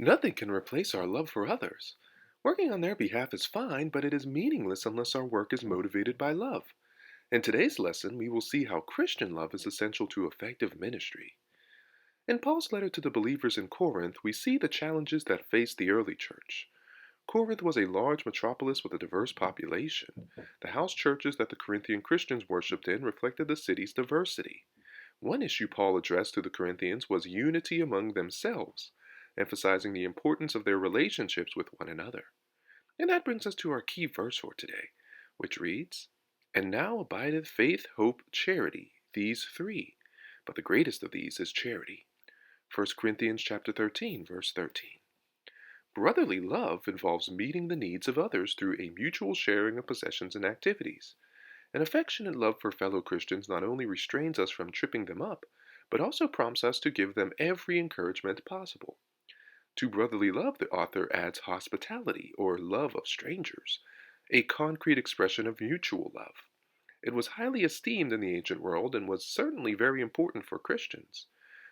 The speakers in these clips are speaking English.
Nothing can replace our love for others. Working on their behalf is fine, but it is meaningless unless our work is motivated by love. In today's lesson, we will see how Christian love is essential to effective ministry. In Paul's letter to the believers in Corinth, we see the challenges that faced the early church. Corinth was a large metropolis with a diverse population. The house churches that the Corinthian Christians worshipped in reflected the city's diversity. One issue Paul addressed to the Corinthians was unity among themselves, emphasizing the importance of their relationships with one another. And that brings us to our key verse for today, which reads, "And now abideth faith, hope, charity, these three, but the greatest of these is charity." 1 Corinthians chapter 13, verse 13. Brotherly love involves meeting the needs of others through a mutual sharing of possessions and activities. An affectionate love for fellow Christians not only restrains us from tripping them up, but also prompts us to give them every encouragement possible. To brotherly love, the author adds hospitality, or love of strangers, a concrete expression of mutual love. It was highly esteemed in the ancient world and was certainly very important for Christians.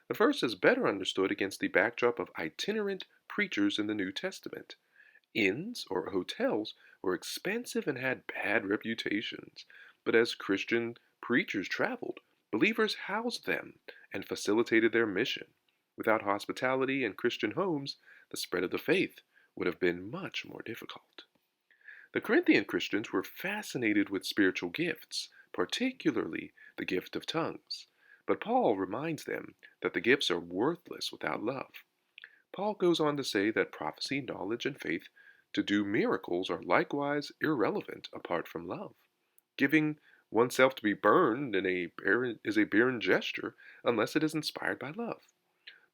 The verse is better understood against the backdrop of itinerant preachers in the New Testament. Inns, or hotels, were expensive and had bad reputations, but as Christian preachers traveled, believers housed them and facilitated their mission. Without hospitality in Christian homes, the spread of the faith would have been much more difficult. The Corinthian Christians were fascinated with spiritual gifts, particularly the gift of tongues. But Paul reminds them that the gifts are worthless without love. Paul goes on to say that prophecy, knowledge, and faith to do miracles are likewise irrelevant apart from love. Giving oneself to be burned is a barren gesture unless it is inspired by love.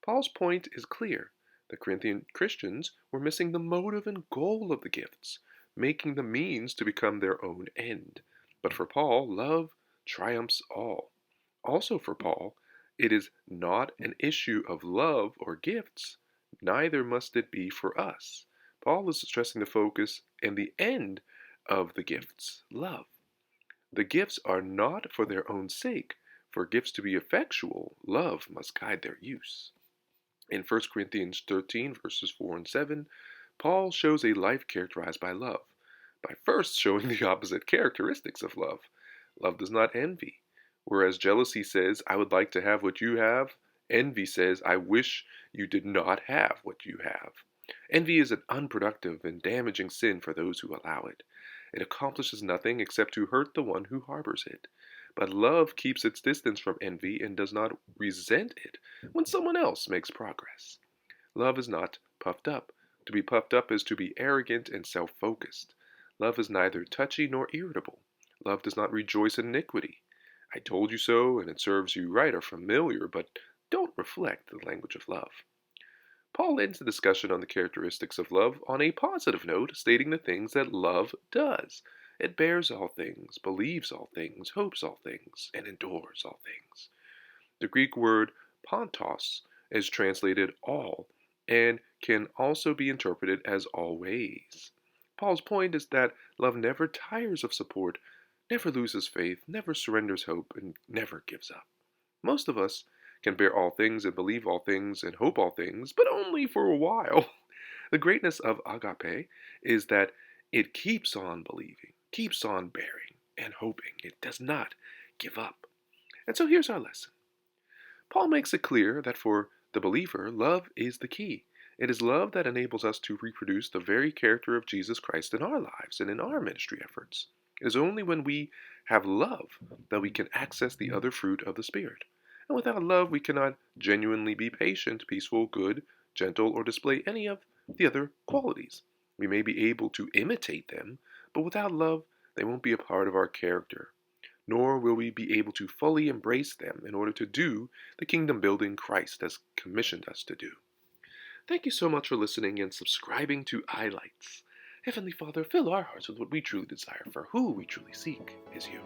Paul's point is clear. The Corinthian Christians were missing the motive and goal of the gifts, making the means to become their own end. But for Paul, love triumphs all. Also for Paul, it is not an issue of love or gifts, neither must it be for us. Paul is stressing the focus and the end of the gifts, love. The gifts are not for their own sake. For gifts to be effectual, love must guide their use. In 1 Corinthians 13, verses 4 and 7, Paul shows a life characterized by love, by first showing the opposite characteristics of love. Love does not envy. Whereas jealousy says, "I would like to have what you have," envy says, "I wish you did not have what you have." Envy is an unproductive and damaging sin for those who allow it. It accomplishes nothing except to hurt the one who harbors it. But love keeps its distance from envy and does not resent it when someone else makes progress. Love is not puffed up. To be puffed up is to be arrogant and self-focused. Love is neither touchy nor irritable. Love does not rejoice in iniquity. "I told you so, and it serves you right" are familiar, but don't reflect the language of love. Paul ends the discussion on the characteristics of love on a positive note, stating the things that love does. It bears all things, believes all things, hopes all things, and endures all things. The Greek word pontos is translated all and can also be interpreted as always. Paul's point is that love never tires of support, never loses faith, never surrenders hope, and never gives up. Most of us can bear all things and believe all things and hope all things, but only for a while. The greatness of agape is that it keeps on believing, keeps on bearing, and hoping. It does not give up. And so here's our lesson. Paul makes it clear that for the believer, love is the key. It is love that enables us to reproduce the very character of Jesus Christ in our lives and in our ministry efforts. It is only when we have love that we can access the other fruit of the Spirit. And without love, we cannot genuinely be patient, peaceful, good, gentle, or display any of the other qualities. We may be able to imitate them, but without love, they won't be a part of our character. Nor will we be able to fully embrace them in order to do the kingdom building Christ has commissioned us to do. Thank you so much for listening and subscribing to iLights. Heavenly Father, fill our hearts with what we truly desire, for who we truly seek is you.